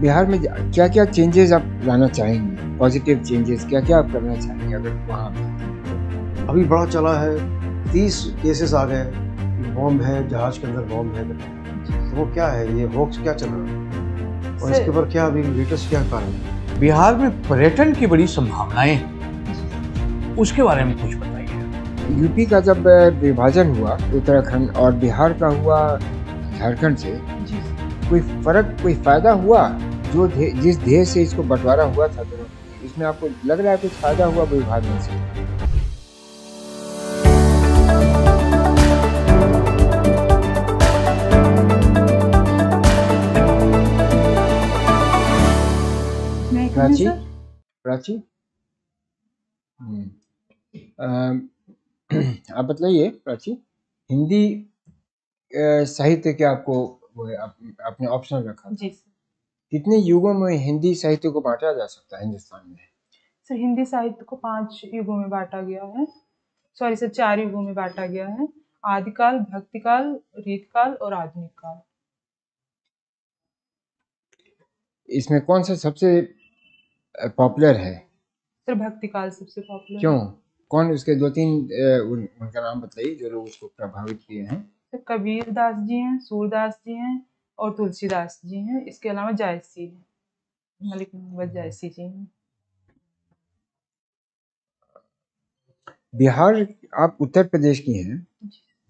बिहार में क्या क्या चेंजेस आप लाना चाहेंगे, पॉजिटिव चेंजेस क्या क्या आप करना चाहेंगे अगर वहाँ आप जाते हैं? अभी बड़ा चला है, 30 केसेस आ गए, बॉम्ब है, जहाज के अंदर बॉम्ब है, तो वो क्या है, ये होक्स क्या चल रहा है और इसके ऊपर क्या अभी लेटेस्ट क्या कारण है? बिहार में पर्यटन की बड़ी संभावनाएं हैं, उसके बारे में कुछ बताइए। यूपी का जब विभाजन हुआ उत्तराखंड और बिहार का हुआ झारखंड से, कोई फर्क कोई फायदा हुआ जो जिस ध्येय से इसको बंटवारा हुआ था, तो इसमें आपको लग रहा है कुछ फायदा हुआ विभाजन से? प्राची प्राची आप बताइए प्राची, हिंदी साहित्य के आपको वो है, आपने ऑप्शन रखा जी सर। कितने युगों में हिंदी साहित्य को बांटा जा सकता है हिंदुस्तान में? सर हिंदी साहित्य को 5 युगों में बांटा गया है, सॉरी सर 4 युगों में बांटा गया है। आदिकाल, भक्तिकाल, रीतकाल और आधुनिक काल। इसमें कौन सा सबसे पॉपुलर है? सर भक्तिकाल सबसे पॉपुलर। क्यों? कौन उसके 2-3 उनका नाम बताइए जो लोग उसको प्रभावित किए हैं। सर कबीर दास जी हैं, सूरदास जी हैं और तुलसीदास जी हैं। इसके अलावा जायसी है, मलिक मोहम्मद जायसी जी हैं। बिहार, आप उत्तर प्रदेश की हैं,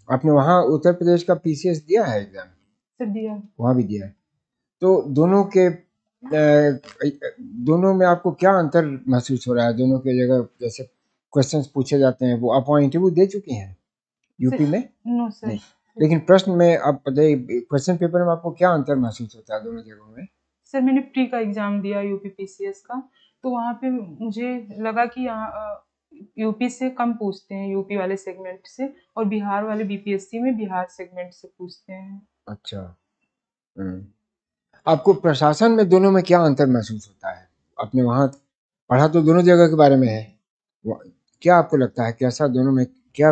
आपने वहाँ उत्तर प्रदेश का पीसीएस दिया है एग्जाम? सर दिया। वहाँ भी दिया है, तो दोनों में आपको क्या अंतर महसूस हो रहा है? दोनों के जगह जैसे क्वेश्चंस पूछे जाते हैं, वो आप वहाँ इंटरव्यू दे चुकी हैं यूपी में? No sir. नहीं, लेकिन प्रश्न में आप बताइए, क्वेश्चन पेपर में आपको क्या अंतर महसूस होता है दोनों जगहों में? सर मैंने प्री का एग्जाम दिया यूपी पीसीएस का, तो वहाँ पे मुझे लगा कि यहाँ यूपी से कम पूछते हैं, यूपी वाले सेगमेंट से, और बिहार वाले बीपीएससी में बिहार सेगमेंट से पूछते हैं। अच्छा। आपको प्रशासन में दोनों में क्या अंतर महसूस होता है? आपने वहाँ पढ़ा तो दोनों जगह के बारे में है, क्या आपको लगता है कैसा दोनों में क्या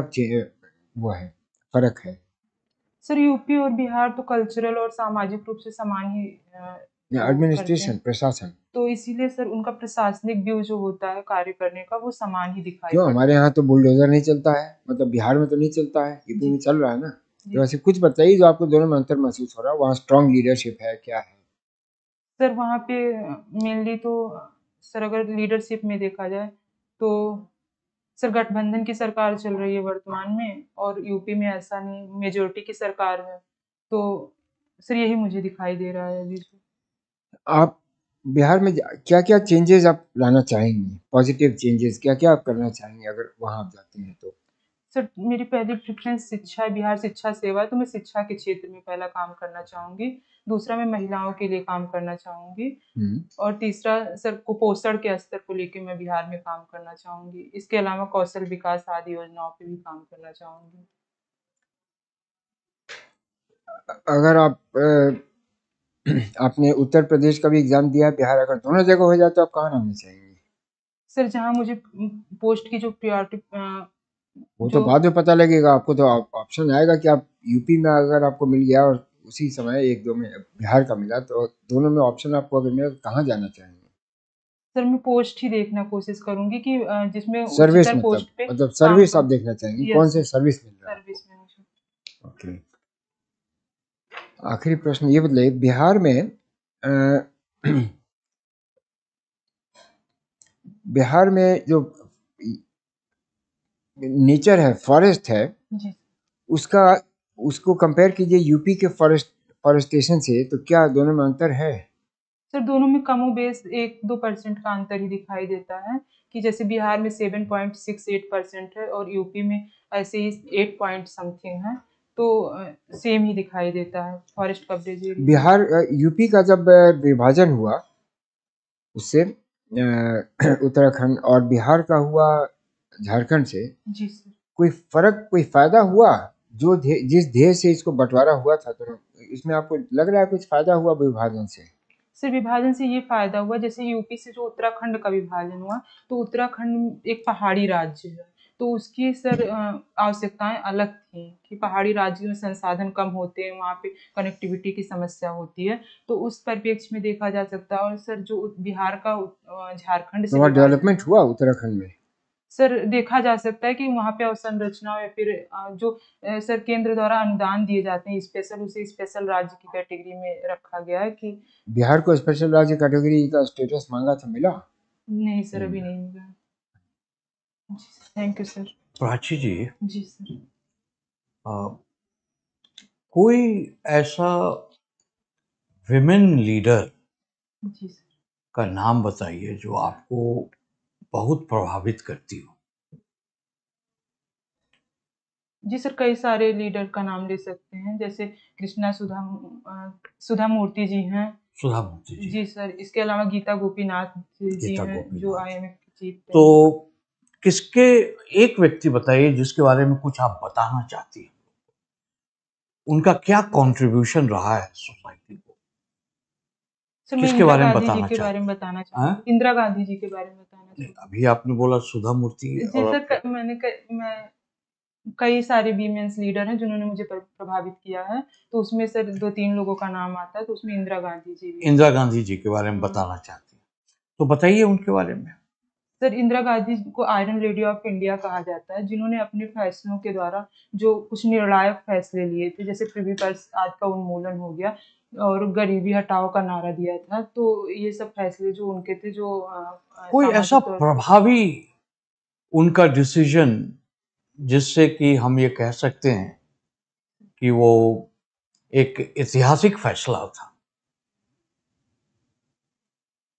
वो है, फर्क है? सर यूपी और बिहार तो कल्चरल और सामाजिक रूप से समान ही एडमिनिस्ट्रेशन, प्रशासन, तो इसीलिए सर उनका प्रशासनिक व्यू जो होता है कार्य करने का, वो समान ही दिखाई क्यों? हमारे यहाँ तो बुलडोजर नहीं चलता है, मतलब बिहार में तो नहीं चलता है, यूपी में चल रहा है ना। तो ऐसे कुछ बताइए जो आपको दोनों में अंतर महसूस हो रहा है, वहाँ स्ट्रॉन्ग लीडरशिप है, क्या है? सर वहाँ पे मेनली तो सर अगर लीडरशिप में देखा जाए तो सर गठबंधन की सरकार चल रही है वर्तमान में, और यूपी में ऐसा नहीं, मेजोरिटी की सरकार है, तो सर यही मुझे दिखाई दे रहा है अभी। आप बिहार में क्या क्या चेंजेस आप लाना चाहेंगे, पॉजिटिव चेंजेस क्या क्या आप करना चाहेंगे अगर वहाँ आप जाते हैं तो? सर मेरी पहली प्रेफरेंस शिक्षा है, बिहार शिक्षा सेवा है, तो मैं शिक्षा के क्षेत्र में पहला काम करना चाहूँगी। दूसरा मैं महिलाओं के लिए काम करना चाहूँगी, और तीसरा सर कुपोषण के स्तर को लेकर मैं बिहार में काम करना चाहूँगी। इसके अलावा कौशल विकास आदि योजनाओं पे भी काम करना चाहूँगी। अगर आप आपने उत्तर प्रदेश का भी एग्जाम दिया, बिहार, अगर दोनों जगह हो जाए तो आप कहाँ रहना चाहेंगे? सर जहाँ मुझे पोस्ट की जो प्रायोरिटी वो तो बाद में पता लगेगा आपको, तो ऑप्शन आएगा कि आप यूपी में अगर आपको मिल गया और उसी समय 1-2 में बिहार का मिला, तो दोनों में ऑप्शन आपको अगर मिला तो कहाँ जाना चाहेंगे? सर मैं पोस्ट ही देखना कोशिश करूंगी कि जिसमें सर्विस, पोस्ट पे मतलब सर्विस आप देखना चाहेंगे, कौन से सर्विस मिल रहा है? सर्विस में मुझे। ओके। आखिरी प्रश्न ये बताइए, बिहार में बिहार में जो नेचर है, फॉरेस्ट है, उसको कंपेयर कीजिए यूपी के फॉरेस्टेशन से, तो क्या दोनों में अंतर है? सर दोनों में कमो बेस 1-2% का अंतर ही दिखाई देता है, कि जैसे बिहार में 7.68% है और यूपी में ऐसे ही 8 पॉइंट समथिंग है, तो सेम ही दिखाई देता है forest coverage area. Bihar UP का जब विभाजन हुआ उससे उत्तराखंड और बिहार का हुआ झारखंड से, जी सर, कोई फर्क कोई फायदा हुआ जो जिस ध्येय से इसको बंटवारा हुआ था, तो इसमें आपको लग रहा है कुछ फायदा हुआ विभाजन से? सर विभाजन से ये फायदा हुआ, जैसे यूपी से जो उत्तराखंड का विभाजन हुआ, तो उत्तराखंड एक पहाड़ी राज्य है, तो उसकी सर आवश्यकताएं अलग थी कि पहाड़ी राज्यों में संसाधन कम होते हैं, वहाँ पे कनेक्टिविटी की समस्या होती है, तो उस परिप्रेक्ष्य में देखा जा सकता है। और सर जो बिहार का झारखंड से वहाँ विभाजन डेवलपमेंट हुआ उत्तराखंड में? सर देखा जा सकता है कि वहाँ पे अवसंरचना या फिर जो सर केंद्र द्वारा अनुदान दिए जाते हैं स्पेशल, उसे स्पेशल राज्य की कैटेगरी में रखा गया है कि बिहार को स्पेशल राज्य कैटेगरी का स्टेटस मांगा था, मिला? नहीं सर, अभी नहीं मिला। जी thank you sir. Prachi ji, जी सर। कोई ऐसा विमेन लीडर जी सर। का नाम बताइए जो आपको बहुत प्रभावित करती हो। जी सर, कई सारे लीडर का नाम ले सकते हैं, जैसे कृष्णा सुधा मूर्ति जी हैं। सुधा मूर्ति जी। जी सर, इसके अलावा गीता गोपीनाथ जी गीता हैं, गोपीनाथ। जो IMF की चीफ तो किसके एक व्यक्ति बताइए जिसके बारे में कुछ आप बताना चाहती हैं, उनका क्या कंट्रीब्यूशन रहा है सोसाइटी को? सर मैं किसके इंदिरा बारे में गांधी जी बताना के चाहते बारे में हैं? बताना हाँ? चाहूँगी। इंदिरा गांधी जी के बारे में बताना नहीं, चाहूँगी। अभी आपने बोला सुधा मूर्ति जी और सर, मैं कई सारे वीमेंस लीडर हैं जिन्होंने मुझे प्रभावित किया है, तो उसमें सर 2-3 लोगों का नाम आता है, तो उसमें इंदिरा गांधी जी भी हैं। इंदिरा गांधी जी के बारे में हाँ। बताना चाहती हैं, तो बताइए उनके बारे में। सर इंदिरा गांधी को आयरन लेडी ऑफ इंडिया कहा जाता है, जिन्होंने अपने फैसलों के द्वारा जो कुछ निर्णायक फैसले लिए थे, जैसे प्रिवी पर्स आज का उन्मूलन हो गया और गरीबी हटाओ का नारा दिया था, तो ये सब फैसले जो उनके थे, जो कोई ऐसा सामाजिक तौर पर प्रभावी उनका डिसीजन जिससे कि हम ये कह सकते हैं कि वो एक ऐतिहासिक फैसला था?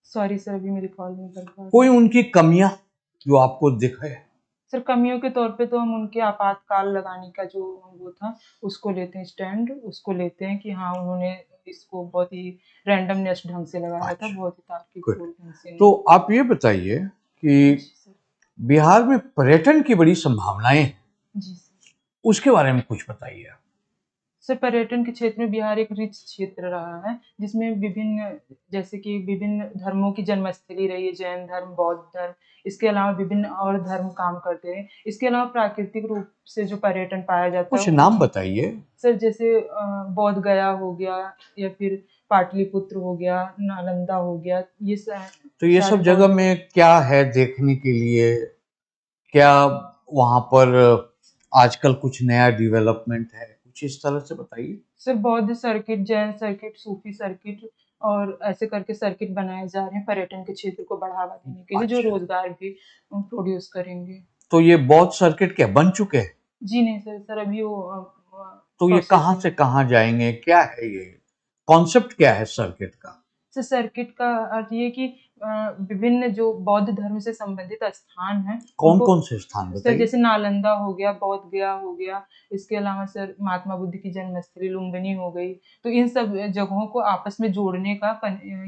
सॉरी सर, अभी मेरी कॉल नहीं कर पा रही। कोई उनकी कमियां जो आपको दिखे? सर कमियों के तौर पे तो हम उनके आपातकाल लगाने का जो वो था उसको लेते हैं, स्टैंड उसको लेते हैं कि हाँ उन्होंने इसको बहुत ही रैंडमनेस ढंग से लगाया था, अच्छा, बहुत ही तार्किक गुड। ढंग से। तो आप ये बताइए कि जी सर। बिहार में पर्यटन की बड़ी संभावनाएं हैं, जी सर। उसके बारे में कुछ बताइए आप। सर पर्यटन के क्षेत्र में बिहार एक रिच क्षेत्र रहा है, जिसमें विभिन्न जैसे कि विभिन्न धर्मों की जन्मस्थली रही है, जैन धर्म, बौद्ध धर्म, इसके अलावा विभिन्न और धर्म काम करते हैं। इसके अलावा प्राकृतिक रूप से जो पर्यटन पाया जाता है कुछ नाम बताइए सर, जैसे बोध गया हो गया या फिर पाटलिपुत्र हो गया, नालंदा हो गया, ये तो ये सब जगह में क्या है देखने के लिए? क्या वहां पर आजकल कुछ नया डेवलपमेंट है? कुछ इस तरह से बताइए। सर बौद्ध सर्किट, जैन सर्किट, सूफी सर्किट और ऐसे करके सर्किट बनाए जा रहे हैं पर्यटन के क्षेत्र को बढ़ावा देने के लिए, जो अच्छा। रोजगार भी प्रोड्यूस करेंगे। तो ये बौद्ध सर्किट क्या बन चुके हैं? जी नहीं सर, सर अभी वो तो ये कहाँ से कहाँ जाएंगे, क्या है ये कॉन्सेप्ट, क्या है सर्किट का? सर सर्किट का अर्थ ये कि विभिन्न जो बौद्ध धर्म से संबंधित स्थान हैं, कौन कौन से स्थान सर बताइए। जैसे नालंदा हो गया, बौद्ध गया हो गया, इसके अलावा सर महात्मा बुद्ध की जन्मस्थली लुम्बिनी हो गई, तो इन सब जगहों को आपस में जोड़ने का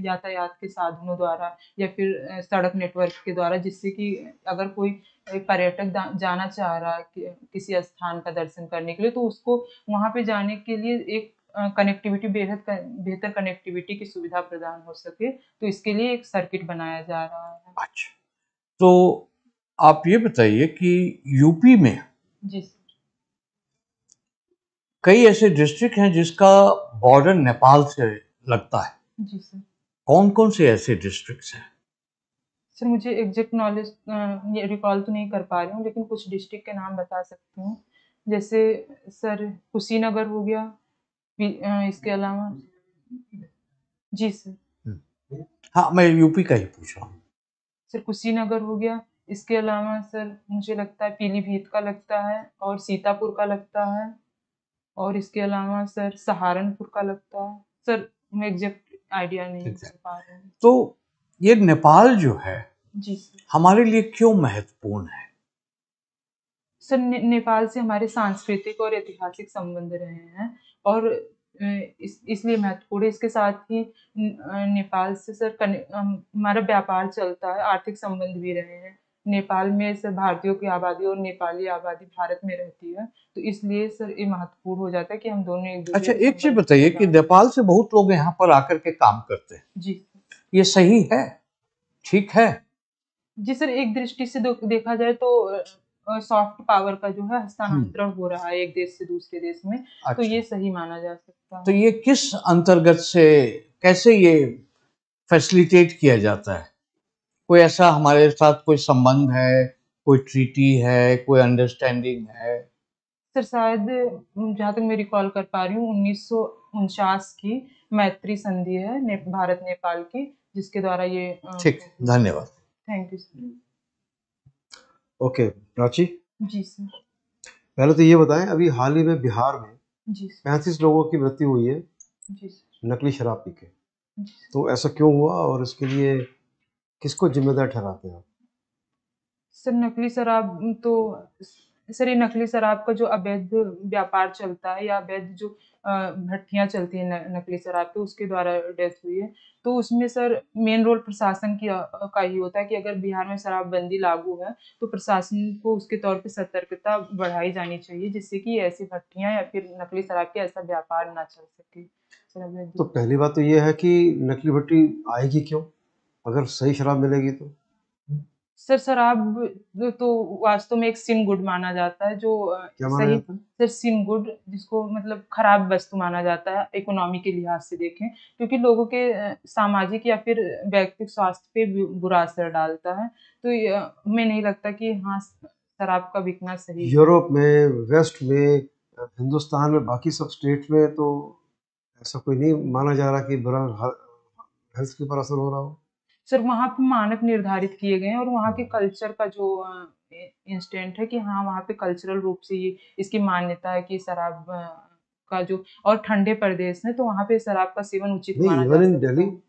यातायात के साधनों द्वारा या फिर सड़क नेटवर्क के द्वारा, जिससे कि अगर कोई पर्यटक जाना चाह रहा है किसी स्थान का दर्शन करने के लिए, तो उसको वहां पे जाने के लिए एक कनेक्टिविटी, बेहतर कनेक्टिविटी की सुविधा प्रदान हो सके, तो इसके लिए एक सर्किट बनाया जा रहा है। अच्छा, तो आप ये बताइए कि यूपी में जी सर, कई ऐसे डिस्ट्रिक्ट हैं जिसका बॉर्डर नेपाल से लगता है। जी सर। कौन कौन से ऐसे डिस्ट्रिक्ट्स हैं? सर मुझे एग्जैक्ट नॉलेज रिकॉल तो नहीं कर पा रही हूँ, लेकिन कुछ डिस्ट्रिक्ट के नाम बता सकती हूँ, जैसे सर कुशीनगर हो गया, इसके अलावा जी सर। हाँ, मैं यूपी का ही पूछ रहा हूँ। सर कुशीनगर हो गया, इसके अलावा सर मुझे लगता है पीलीभीत का लगता है और सीतापुर का लगता है, और इसके अलावा सर सहारनपुर का लगता है। सर मैं एग्जैक्ट आइडिया नहीं कर पा रही हूँ। तो ये नेपाल जो है जी सर, हमारे लिए क्यों महत्वपूर्ण है? सर नेपाल से हमारे सांस्कृतिक और ऐतिहासिक संबंध रहे हैं, और इसलिए महत्वपूर्ण है। इसके साथ ही नेपाल से सर हमारा व्यापार चलता है, आर्थिक संबंध भी रहे हैं। नेपाल में सर भारतीयों की आबादी और नेपाली आबादी भारत में रहती है, तो इसलिए सर ये महत्वपूर्ण हो जाता है कि हम दोनों एक दूसरे अच्छा, से एक चीज संपर्क बताइए कि बनाए। नेपाल से बहुत लोग यहाँ पर आकर के काम करते हैं, जी ये सही है, ठीक है? जी सर, एक दृष्टि से देखा जाए तो सॉफ्ट पावर का जो है हस्तांतरण हो रहा है एक देश से दूसरे देश में, तो अच्छा, ये सही माना जा सकता तो है। ये किस अंतर्गत से कैसे ये फैसिलिटेट किया जाता है? कोई ऐसा हमारे साथ कोई संबंध है, कोई ट्रीटी है, कोई अंडरस्टैंडिंग है? सर शायद जहाँ तक मैं रिकॉल कर पा रही हूँ 1949 की मैत्री संधि है भारत नेपाल की, जिसके द्वारा ये ठीक, धन्यवाद। Thank you sir. Okay Prachi, जी सर। पहले तो ये बताएं, अभी हाल ही में बिहार में जी सर। 35 लोगों की मृत्यु हुई है जी सर। नकली शराब पी के। जी सर। तो ऐसा क्यों हुआ और इसके लिए किसको जिम्मेदार ठहराते हैं आप? सर नकली शराब तो सर ये नकली शराब का जो अवैध व्यापार चलता है या अवैध जो भट्टियां चलती हैं नकली शराब पे, उसके द्वारा डेथ हुई है। तो उसमें सर मेन रोल प्रशासन का ही होता है कि अगर बिहार में शराबबंदी लागू है तो प्रशासन को उसके तौर पे सतर्कता बढ़ाई जानी चाहिए, जिससे कि ऐसी भट्टियां या फिर नकली शराब के ऐसा व्यापार ना चल सके। सर अवैध तो पहली बात तो ये है कि नकली भट्टी आएगी क्यों, अगर सही शराब मिलेगी तो? सर शराब तो वास्तव में एक सिन गुड माना जाता है, जो क्या माना सही जाता है? सर सिन गुड, जिसको मतलब खराब वस्तु माना जाता है इकोनॉमी के लिहाज से देखें, क्योंकि लोगों के सामाजिक या फिर व्यक्तिगत स्वास्थ्य पे बुरा असर डालता है। तो हमें नहीं लगता कि हाँ शराब का बिकना सही है। यूरोप में, वेस्ट में, हिंदुस्तान में, बाकी सब स्टेट में तो ऐसा कोई नहीं माना जा रहा कि बुरा हेल्थ के ऊपर असर हो रहा हो। सर वहाँ पे मानक निर्धारित किए गए हैं और वहाँ के कल्चर का जो इंस्टेंट है कि हाँ वहाँ पे कल्चरल रूप से ये इसकी मान्यता है कि शराब का जो और ठंडे प्रदेश है तो वहाँ पे शराब का सेवन उचित नहीं, माना इवन जा इन सकता दिल्ली है।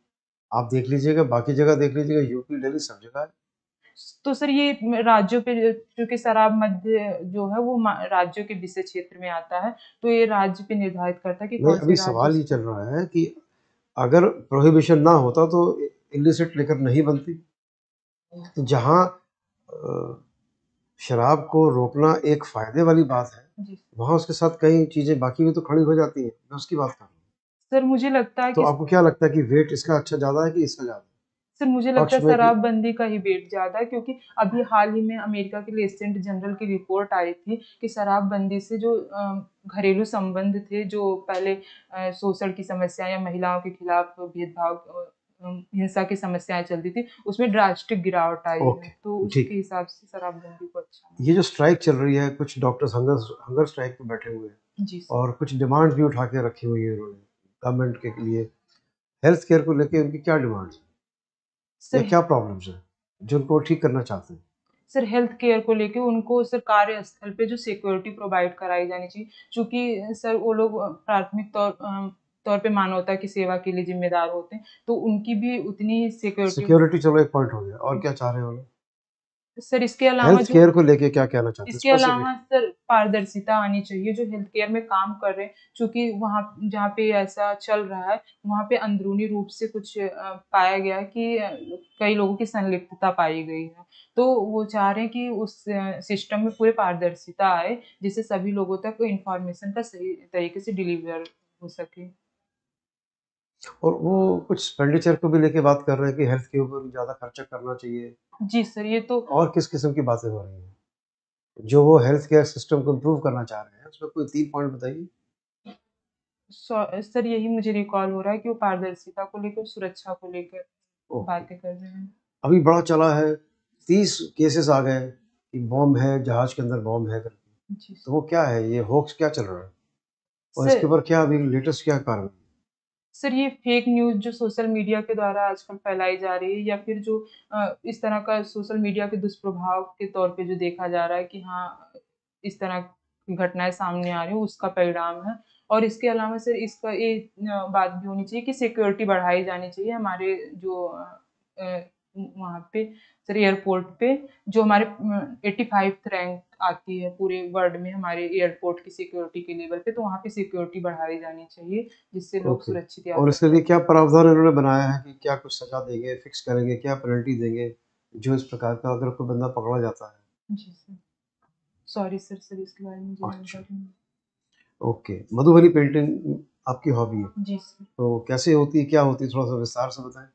आप देख लीजिएगा, बाकी जगह देख लीजिएगा, यूपी, दिल्ली, सब जगह है। तो सर ये राज्यों पे, क्योंकि शराब मध्य जो है वो राज्यों के विषय क्षेत्र में आता है, तो ये राज्य पे निर्धारित करता है कि नहीं, कौन से अभी राज्य सवाल ये चल रहा है कि अगर प्रोहिबिशन ना होता तो इलिसिट लिकर नहीं बनती। तो जहाँ शराब को रोकना एक फायदे वाली बात है, जी वहाँ उसके साथ कई चीजें बाकी भी तो खड़ी हो जाती हैं। मैं उसकी बात कर रहा हूँ। सर मुझे लगता है तो कि आपको क्या लगता है कि वेट इसका अच्छा ज्यादा है कि इसका ज्यादा है? सर मुझे लगता पक्ष है में कि शराबबंदी का ही वेट ज्यादा है, क्योंकि अभी हाल ही में अमेरिका के लेस्टेंट जनरल की रिपोर्ट आई थी कि शराबबंदी से जो घरेलू संबंध थे, जो पहले शोषण की समस्या या महिलाओं के खिलाफ भेदभाव हिंसा की समस्याएं चलती थी, उसमें ड्रास्टिक गिरावट आई है। ओके, तो उसके ठीक। हिसाब से शराबबंदी को अच्छा ये जो स्ट्राइक चल रही है, कुछ डॉक्टर्स हंगर स्ट्राइक पे बैठे हुए हैं जी सर। और कुछ डिमांड्स भी उठा के रखी हुई है उन्होंने गवर्नमेंट के लिए। हेल्थ केयर को लेके उनकी क्या डिमांड्स है या सर क्या प्रॉब्लम्स है जो उनको ठीक करना चाहते हैं? सर हेल्थ केयर को लेके उनको सर कार्यस्थल पे जो सिक्योरिटी प्रोवाइड कराई जानी चाहिए, क्योंकि सर वो लोग प्राथमिक तौर पे मानवता की सेवा के लिए जिम्मेदार होते हैं, तो उनकी भी उतनी सिक्योरिटी। सिक्योरिटी चलो एक पॉइंट हो गया, और क्या चाह रहे हैं वो लोग? सर इसके अलावा हेल्थ जो केयर को लेके क्या कहना चाहते हैं इसके स्पेसिफिक? अलावा सर पारदर्शिता आनी चाहिए जो हेल्थ केयर में काम कर रहे हैं, क्योंकि वहाँ जहाँ पे ऐसा चल रहा है वहाँ पे अंदरूनी रूप से कुछ पाया गया है कि कई लोगों की संलिप्तता पाई गई है। तो वो चाह रहे हैं कि उस सिस्टम में पूरे पारदर्शिता आए, जिससे सभी लोगों तक इंफॉर्मेशन का सही तरीके से डिलीवर हो सके। और वो कुछ एक्सपेंडिचर को भी लेके बात कर रहे हैं कि हेल्थ के ऊपर ज़्यादा खर्चा करना चाहिए। जी सर ये तो और किस किस्म की बातें हो रही हैं जो वो हेल्थ केयर सिस्टम को इम्प्रूव करना चाह रहे हैं, उसमें कोई 3 पॉइंट बताइए। सर यही मुझे रिकॉल हो रहा है कि वो पारदर्शिता को लेकर, सुरक्षा को लेकर ओके, बातें कर रहे हैं। अभी बड़ा चला है, 30 केसेस आ गए कि बॉम्ब है, जहाज के अंदर बॉम्ब है करके। जी तो वो क्या है, ये होक्स क्या चल रहा है और सर इसके ऊपर क्या अभी लेटेस्ट क्या कार्रवाई? सर ये फेक न्यूज़ जो सोशल मीडिया के द्वारा आजकल फैलाई जा रही है, या फिर जो इस तरह का सोशल मीडिया के दुष्प्रभाव के तौर पे जो देखा जा रहा है कि हाँ इस तरह की घटनाएं सामने आ रही हैं, उसका परिणाम है। और इसके अलावा सर इसका ये बात भी होनी चाहिए कि सिक्योरिटी बढ़ाई जानी चाहिए हमारे जो वहाँ पे सर एयरपोर्ट पे, जो हमारे 85th रैंक आती है पूरे वर्ल्ड में हमारे एयरपोर्ट की सिक्योरिटी के लेवल पे, तो वहाँ पे सिक्योरिटी बढ़ाई जानी चाहिए, जिससे लोग ओके, सुरक्षित और यात्रा इसके लिए कर क्या सकें। प्रावधान इन्होंने बनाया है कि क्या कुछ सजा देंगे, फिक्स करेंगे, क्या पेनल्टी देंगे जो इस प्रकार का अगर कोई बंदा पकड़ा जाता है? जी सर। सॉरी सर इसके बारे में मुझे अच्छा, जानकारी नहीं। ओके। मधुबनी पेंटिंग आपकी हॉबी है, जी सर। तो कैसे होती है, क्या होती है, थोड़ा सा विस्तार से बताएं।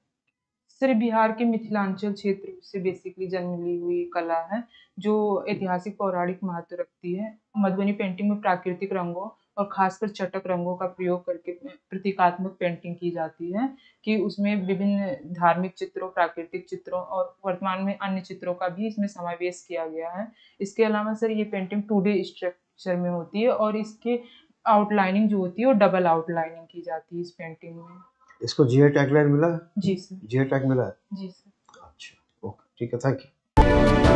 सर बिहार के मिथिलांचल क्षेत्र से बेसिकली जन्म ली हुई कला है जो ऐतिहासिक पौराणिक महत्व रखती है। मधुबनी पेंटिंग में प्राकृतिक रंगों और खासकर चटक रंगों का प्रयोग करके प्रतीकात्मक पेंटिंग की जाती है कि उसमें विभिन्न धार्मिक चित्रों, प्राकृतिक चित्रों और वर्तमान में अन्य चित्रों का भी इसमें समावेश किया गया है। इसके अलावा सर ये पेंटिंग 2D स्ट्रक्चर में होती है और इसके आउटलाइनिंग जो होती है वो डबल आउटलाइनिंग की जाती है इस पेंटिंग में। इसको जीआई टैगलाइन मिला है? जी सर। जीआई टैग मिला है? जी सर। अच्छा, ओके, ठीक है, थैंक यू।